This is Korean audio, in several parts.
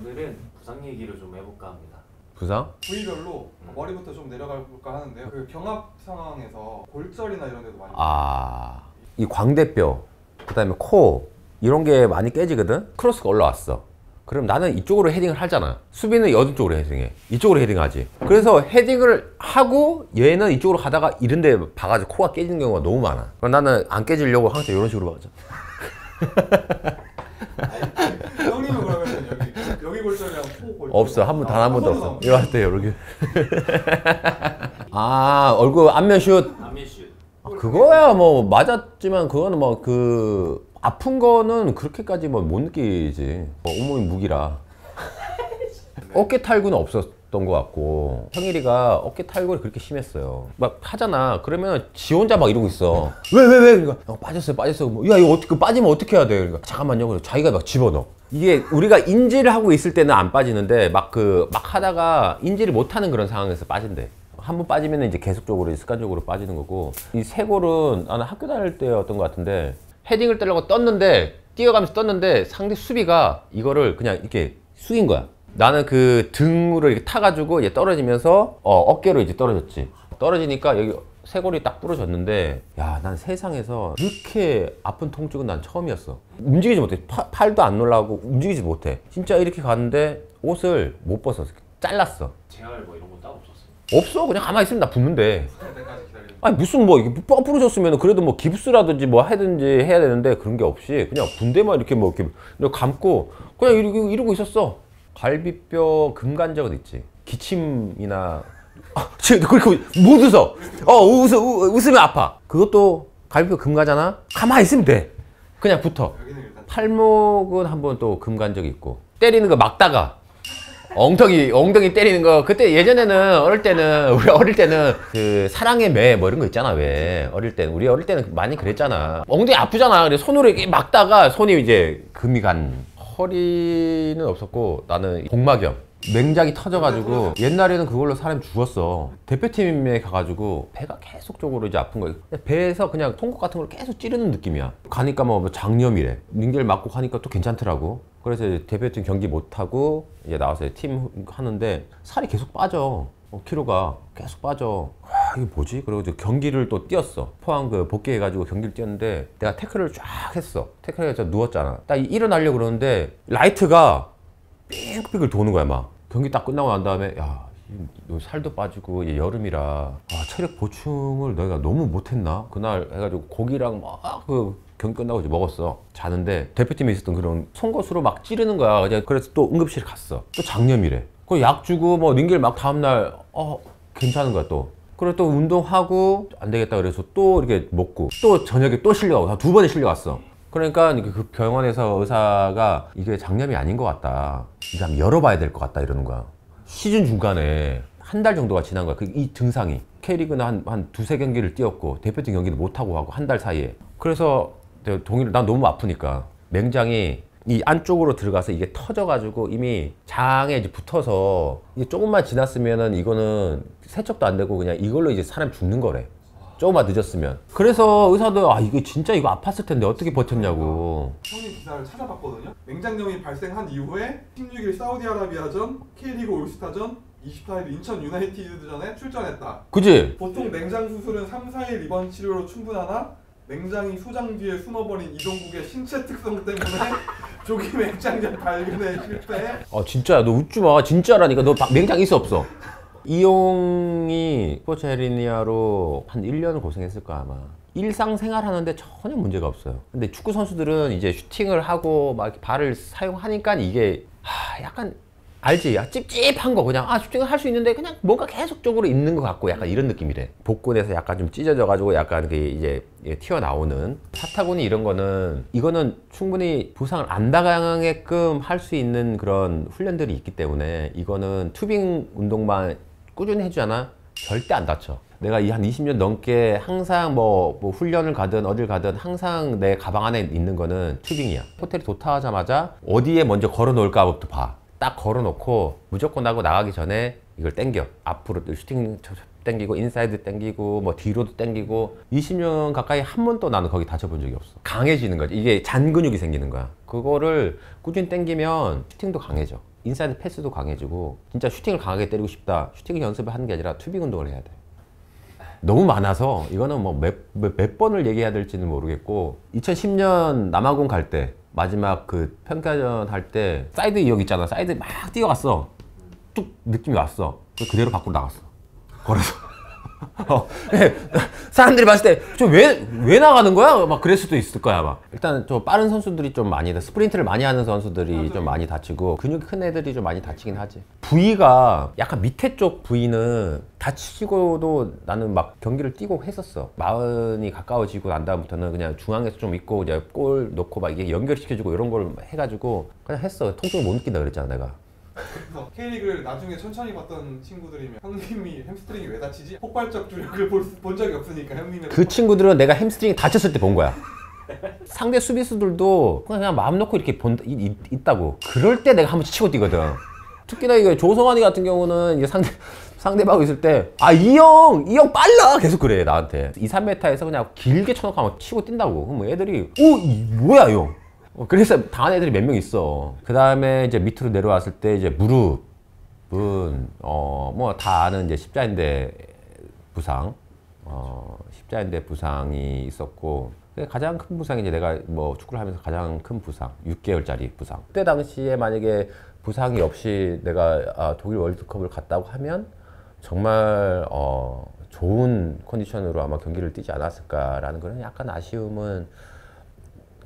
오늘은 부상 얘기를 좀 해볼까 합니다. 부상? 부위별로 머리부터 좀 내려갈까 하는데요. 그 경합 상황에서 골절이나 이런 데도 많이 이 광대뼈, 그 다음에 코 이런 게 많이 깨지거든? 크로스가 올라왔어. 그럼 나는 이쪽으로 헤딩을 하잖아. 수비는 어느 쪽으로 헤딩해? 이쪽으로 헤딩하지. 그래서 헤딩을 하고 얘는 이쪽으로 가다가 이런 데 봐가지고 코가 깨지는 경우가 너무 많아. 그럼 나는 안 깨지려고 항상 이런 식으로 봐가지고 형님은 그러면 여기 골절이랑 코 골절 없어. 단 한 번도 없어. 이거 할 때 이렇게 얼굴 안면 슛. 안면 슛. 그거야 뭐 맞았지만 그거는 뭐 그 아픈 거는 그렇게까지 뭐 못 느끼지. 온몸이 무기라. 어깨 탈구는 없었던 것 같고 형일이가 어깨 탈구를 그렇게 심했어요. 막 하잖아. 그러면 지 혼자 막 이러고 있어. 왜? 그러니까 빠졌어요. 뭐, 야 이거 어떻게 빠지면 어떻게 해야 돼? 그러니까 잠깐만요. 그래서 자기가 막 집어넣어. 이게 우리가 인지를 하고 있을 때는 안 빠지는데 막 하다가 인지를 못하는 그런 상황에서 빠진대. 한 번 빠지면 이제 계속적으로 습관적으로 빠지는 거고, 이 쇄골은 나는 학교 다닐 때였던 것 같은데 헤딩을 때려고 뛰어가면서 떴는데 상대 수비가 이거를 그냥 이렇게 숙인 거야. 나는 그 등으로 이렇게 타가지고 이제 떨어지면서 어깨로 이제 떨어졌지. 떨어지니까 여기 쇄골이 딱 부러졌는데, 야, 난 세상에서 이렇게 아픈 통증은 난 처음이었어. 움직이지 못해. 팔도 안 올라가고 움직이지 못해. 진짜 이렇게 갔는데 옷을 못 벗었어. 잘랐어. 재활 뭐 이런 건 따로 없었어요? 없어. 그냥 가만히 있으면 나 붓는데. 때까지 기다리는. 아니 무슨 뭐 이게 뻥 부러졌으면 그래도 뭐 깁스라든지 뭐 하든지 해야 되는데 그런 게 없이 그냥 붕대만 이렇게 뭐 이렇게 감고 그냥 이러고 있었어. 갈비뼈 금간적은 있지. 기침이나 그리고 못 웃어. 웃으면 아파. 그것도 갈비뼈 금가잖아. 가만히 있으면 돼. 그냥 붙어. 여기는 일단 팔목은 한번 또 금간 적이 있고, 때리는 거 막다가 엉덩이 때리는 거. 그때 예전에는 우리 어릴 때는 그 사랑의 매 뭐 이런 거 있잖아. 왜 우리 어릴 때는 많이 그랬잖아. 엉덩이 아프잖아. 그래서 손으로 이렇게 막다가 손이 이제 금이 간. 허리는 없었고 나는 복막염, 맹장이 터져가지고 옛날에는 그걸로 사람이 죽었어. 대표팀에 가가지고 배가 계속적으로 이제 아픈 거야. 배에서 그냥 송곳 같은 걸 계속 찌르는 느낌이야. 가니까 뭐 장염이래. 링겔 맞고 가니까 또 괜찮더라고. 그래서 대표팀 경기 못하고 이제 나와서 팀 하는데 살이 계속 빠져. 키로가 계속 빠져. 와, 이게 뭐지? 그리고 이제 경기를 또 뛰었어. 포항 복귀해가지고 경기를 뛰었는데 내가 태클을 쫙 했어. 태클해서 누웠잖아. 딱 일어나려고 그러는데 라이트가 빙글빙글 도는 거야. 막 경기 딱 끝나고 난 다음에, 야, 너 살도 빠지고 이제 여름이라 체력 보충을 내가 너무 못했나? 그날 해가지고 고기랑 막 경기 끝나고 이제 먹었어. 자는데 대표팀에 있었던 그런 송곳으로 막 찌르는 거야. 그래서 또 응급실 갔어. 또 장염이래. 그 약 주고 뭐 링겔 막 다음날 괜찮은 거야 또. 그래 또 운동하고 안 되겠다 그래서 또 이렇게 먹고 또 저녁에 또 실려가고 두 번에 실려갔어. 그러니까 그 병원에서 의사가 이게 장염이 아닌 것 같다. 이거 한번 열어봐야 될 것 같다 이러는 거야. 시즌 중간에 한 달 정도가 지난 거야. 이 증상이. K리그는 한 두세 경기를 뛰었고 대표팀 경기도 못하고 하고 한 달 사이에. 그래서 난 너무 아프니까 맹장이 이 안쪽으로 들어가서 이게 터져가지고 이미 장에 이제 붙어서 이게 조금만 지났으면은 이거는 세척도 안 되고 그냥 이걸로 이제 사람 죽는 거래. 조금만 늦었으면. 그래서 의사도 이게 진짜 이거 아팠을 텐데 어떻게 버텼냐고. 형님 기사를 찾아봤거든요. 맹장염이 발생한 이후에 16일 사우디아라비아전, K리그 올스타전, 24일 인천 유나이티드전에 출전했다. 그지? 보통 맹장 수술은 3, 4일 입원 치료로 충분하나 맹장이 소장 뒤에 숨어버린 이동국의 신체 특성 때문에 조기 맹장염 발견에 실패해. 진짜야. 너 웃지 마. 진짜라니까. 너 맹장 있어 없어? 이용이 스포츠 헤르니아로 한 1년을 고생했을 거야 아마. 일상생활 하는데 전혀 문제가 없어요. 근데 축구 선수들은 이제 슈팅을 하고 막 이렇게 발을 사용하니까 이게 약간 알지? 찝찝한 거. 그냥 슈팅을 할 수 있는데 그냥 뭔가 계속적으로 있는 것 같고 약간 이런 느낌이래. 복근에서 약간 좀 찢어져 가지고 약간 이제 튀어나오는. 사타구니 이런 거는 이거는 충분히 부상을 안 당하게끔 할 수 있는 그런 훈련들이 있기 때문에 이거는 튜빙 운동만 꾸준히 해주잖아? 절대 안 다쳐. 내가 한 20년 넘게 항상 뭐 훈련을 가든 어딜 가든 항상 내 가방 안에 있는 거는 튜빙이야. 호텔에 도착하자마자 어디에 먼저 걸어 놓을까부터 봐. 딱 걸어 놓고 무조건 하고 나가기 전에 이걸 당겨. 앞으로 슈팅 당기고 인사이드 당기고 뭐 뒤로도 당기고. 20년 가까이 한 번도 나는 거기 다쳐본 적이 없어. 강해지는 거지. 이게 잔 근육이 생기는 거야. 그거를 꾸준히 당기면 슈팅도 강해져. 인사이드 패스도 강해지고 진짜 슈팅을 강하게 때리고 싶다. 슈팅 연습을 하는 게 아니라 투빙 운동을 해야 돼. 너무 많아서 이거는 뭐 몇 번을 얘기해야 될지는 모르겠고 2010년 남아공 갈 때 마지막 그 평가전 할 때 사이드 이역 있잖아. 사이드 막 뛰어갔어. 뚝 느낌이 왔어. 그대로 밖으로 나갔어. 걸어서. 사람들이 봤을 때 좀 왜 나가는 거야? 막 그럴 수도 있을 거야. 막 일단 좀 빠른 선수들이 좀 많이 스프린트를 많이 하는 선수들이 좀 많이 다치고 근육이 큰 애들이 좀 많이 다치긴 하지. 부위가 약간 밑에 쪽 부위는 다치고도 나는 막 경기를 뛰고 했었어. 마흔이 가까워지고 난 다음부터는 그냥 중앙에서 좀 있고 이제 골 넣고 막 이게 연결시켜주고 이런 걸 해가지고 그냥 했어. 통증을 못 느낀다 그랬잖아 내가. 그래서 K리그를 나중에 천천히 봤던 친구들이면 형님이 햄스트링이 왜 다치지? 폭발적 주력을 본 적이 없으니까 형님의 그 친구들은 내가 햄스트링이 다쳤을 때 본 거야. 상대 수비수들도 그냥 마음 놓고 이렇게 있다고. 그럴 때 내가 한번 치고 뛰거든. 특히나 이거 조성환이 같은 경우는 이게 상대방 있을 때 이 형 빨라 계속 그래 나한테. 2, 3m에서 그냥 길게 쳐놓고 한번 치고 뛴다고. 그럼 애들이 뭐야 이 형. 그래서 당한 애들이 몇 명 있어. 그 다음에 이제 밑으로 내려왔을 때 이제 무릎은 뭐 다 아는 이제 십자인대 부상, 십자인대 부상이 있었고 가장 큰 부상이 이제 내가 뭐 축구를 하면서 가장 큰 부상, 6개월짜리 부상. 그때 당시에 만약에 부상이 없이 내가 독일 월드컵을 갔다고 하면 정말 좋은 컨디션으로 아마 경기를 뛰지 않았을까라는 그런 약간 아쉬움은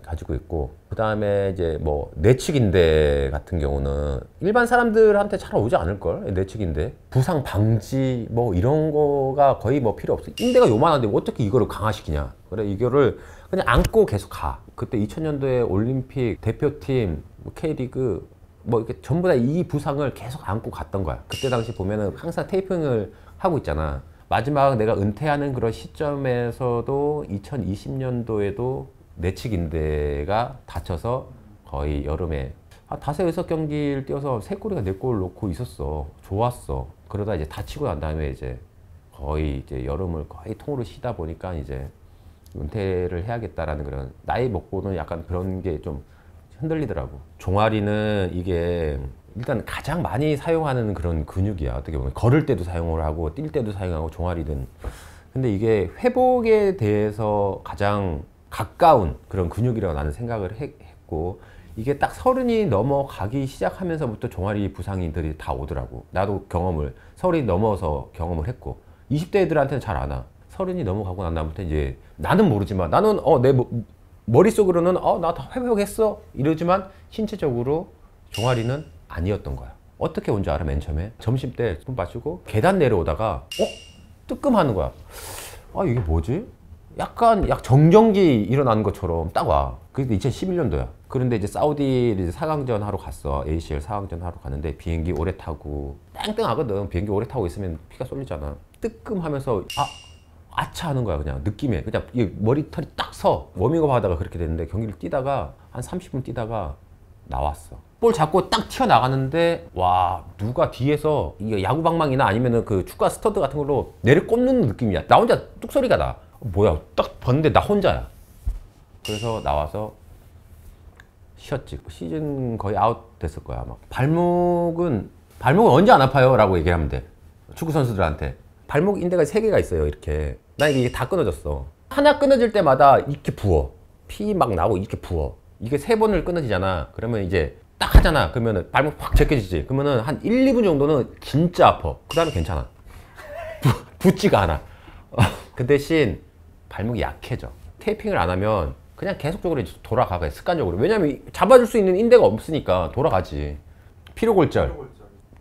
가지고 있고, 그 다음에 이제 뭐 내측인대 같은 경우는 일반 사람들한테 잘 오지 않을걸? 내측인대 부상 방지 뭐 이런 거가 거의 뭐 필요 없어. 인대가 요만한데 어떻게 이거를 강화시키냐. 그래 이거를 그냥 안고 계속 가. 그때 2000년도에 올림픽 대표팀 K리그 뭐 이렇게 전부 다 이 부상을 계속 안고 갔던 거야. 그때 당시 보면은 항상 테이핑을 하고 있잖아. 마지막 내가 은퇴하는 그런 시점에서도 2020년도에도 내측인대가 다쳐서 거의 여름에 한 5, 6경기를 뛰어서 3골이가 4골 넣고 있었어. 좋았어. 그러다 이제 다치고 난 다음에 이제 거의 이제 여름을 거의 통으로 쉬다 보니까 이제 은퇴를 해야겠다라는 그런 나이 먹고는 약간 그런 게 좀 흔들리더라고. 종아리는 이게 일단 가장 많이 사용하는 그런 근육이야. 어떻게 보면 걸을 때도 사용을 하고 뛸 때도 사용하고 종아리는. 근데 이게 회복에 대해서 가장 가까운 그런 근육이라고 나는 생각을 했고, 이게 딱 30이 넘어가기 시작하면서부터 종아리 부상인들이 다 오더라고. 나도 경험을 30이 넘어서 경험을 했고 20대 애들한테는 잘 안 와. 30이 넘어가고 난 다음부터 이제 나는 모르지만 나는 내 머릿속으로는 나 다 회복했어 이러지만 신체적으로 종아리는 아니었던 거야. 어떻게 온 줄 알아? 맨 처음에 점심 때 술 마시고 계단 내려오다가 뜨끔하는 거야. 이게 뭐지? 약간 정전기 일어나는 것처럼 딱 와. 그게 2011년도야. 그런데 이제 사우디 이제 4강전 하러 갔어. ACL 4강전 하러 갔는데 비행기 오래 타고 땡땡하거든. 비행기 오래 타고 있으면 피가 쏠리잖아. 뜨끔하면서 아차 하는 거야. 그냥 느낌에 그냥 이 머리털이 딱 서. 워밍업 하다가 그렇게 됐는데 경기를 뛰다가 한 30분 뛰다가 나왔어. 볼 잡고 딱 튀어나가는데 와, 누가 뒤에서 이게 야구 방망이나 아니면은 그 축구 스터드 같은 걸로 내려 꽂는 느낌이야. 나 혼자 뚝소리가 나. 뭐야, 딱 봤는데 나 혼자야. 그래서 나와서 쉬었지. 시즌 거의 아웃 됐을 거야 아마. 발목은 언제 안 아파요? 라고 얘기하면 돼. 축구 선수들한테. 발목 인대가 3개가 있어요. 이렇게. 나 이게 다 끊어졌어. 하나 끊어질 때마다 이렇게 부어. 피 막 나고 이렇게 부어. 이게 3번을 끊어지잖아. 그러면 이제 딱 하잖아. 그러면 발목 확 제껴지지. 그러면은 한 1, 2분 정도는 진짜 아파. 그 다음에 괜찮아. 붓지가 않아. 그 대신 발목이 약해져. 테이핑을 안 하면 그냥 계속적으로 돌아가. 습관적으로. 왜냐면 잡아줄 수 있는 인대가 없으니까 돌아가지. 피로골절.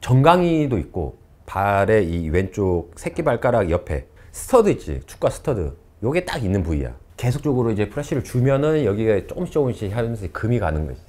정강이도 있고 발의 이 왼쪽 새끼발가락 옆에 스터드 있지. 축구 스터드. 요게 딱 있는 부위야. 계속적으로 이제 프레쉬를 주면은 여기가 조금씩 하면서 금이 가는 거지.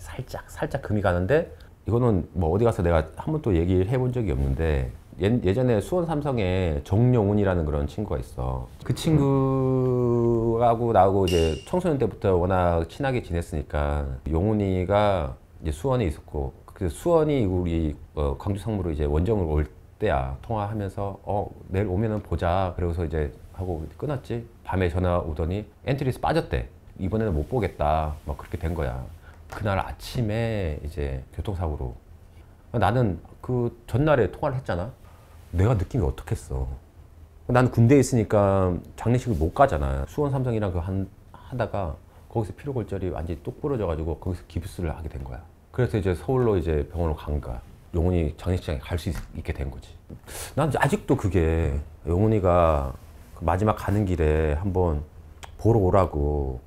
살짝 금이 가는데, 이거는 뭐 어디 가서 내가 한 번도 얘기를 해본 적이 없는데, 예전에 수원 삼성에 정용훈이라는 그런 친구가 있어. 그 친구하고 나하고 이제 청소년 때부터 워낙 친하게 지냈으니까 용훈이가 이제 수원에 있었고, 그 수원이 우리 광주 상무로 이제 원정을 올 때야. 통화하면서 내일 오면은 보자. 그러고서 이제 하고 끊었지. 밤에 전화 오더니 엔트리에서 빠졌대. 이번에는 못 보겠다. 막 그렇게 된 거야. 그날 아침에 이제 교통사고로 나는 그 전날에 통화를 했잖아. 내가 느낌이 어떻겠어. 난 군대에 있으니까 장례식을 못 가잖아. 수원 삼성이랑 하다가 거기서 피로골절이 완전히 뚝 부러져가지고 거기서 기부스를 하게 된 거야. 그래서 이제 서울로 이제 병원으로 간 거야. 영훈이 장례식장에 갈 수 있게 된 거지. 난 아직도 그게 영훈이가 그 마지막 가는 길에 한번 보러 오라고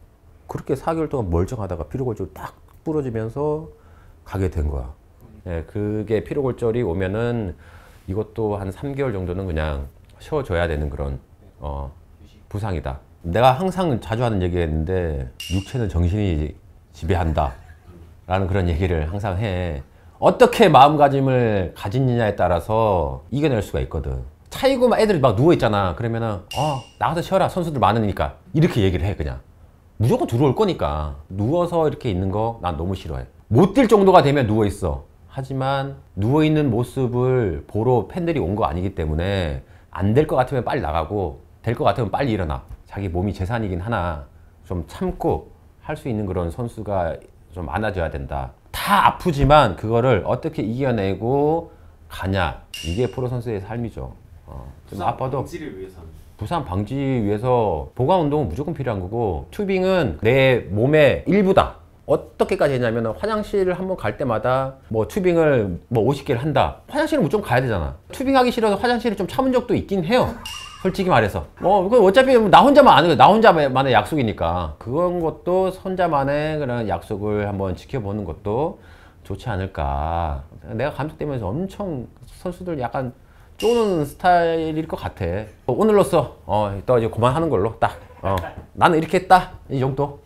그렇게 4개월 동안 멀쩡하다가 피로골절이 딱 부러지면서 가게 된 거야. 예, 그게 피로골절이 오면은 이것도 한 3개월 정도는 그냥 쉬어줘야 되는 그런 부상이다. 내가 항상 자주 하는 얘기했는데 육체는 정신이 지배한다 라는 그런 얘기를 항상 해. 어떻게 마음가짐을 가지느냐에 따라서 이겨낼 수가 있거든. 차이고 막 애들이 막 누워있잖아. 그러면은 나가서 쉬어라, 선수들 많으니까 이렇게 얘기를 해. 그냥 무조건 들어올 거니까. 누워서 이렇게 있는 거 난 너무 싫어해. 못 뛸 정도가 되면 누워있어. 하지만 누워있는 모습을 보러 팬들이 온 거 아니기 때문에 안 될 것 같으면 빨리 나가고 될 것 같으면 빨리 일어나. 자기 몸이 재산이긴 하나 좀 참고 할 수 있는 그런 선수가 좀 많아져야 된다. 다 아프지만 그거를 어떻게 이겨내고 가냐. 이게 프로 선수의 삶이죠. 좀 아파도 방지를 위해서는. 부상 방지 위해서 보강 운동은 무조건 필요한 거고, 튜빙은 내 몸의 일부다. 어떻게까지 했냐면 화장실을 한번 갈 때마다 뭐 튜빙을 뭐 50개를 한다. 화장실은 무조건 가야 되잖아. 튜빙하기 싫어서 화장실을 좀 참은 적도 있긴 해요. 솔직히 말해서. 그 어차피 나 혼자만 아는 거야. 나 혼자만의 약속이니까. 그런 것도 혼자만의 그런 약속을 한번 지켜보는 것도 좋지 않을까. 내가 감독되면서 엄청 선수들 약간 쪼는 스타일일 것 같아. 오늘로써 또 이제 그만하는 걸로 딱. 나는 이렇게 했다. 이 정도.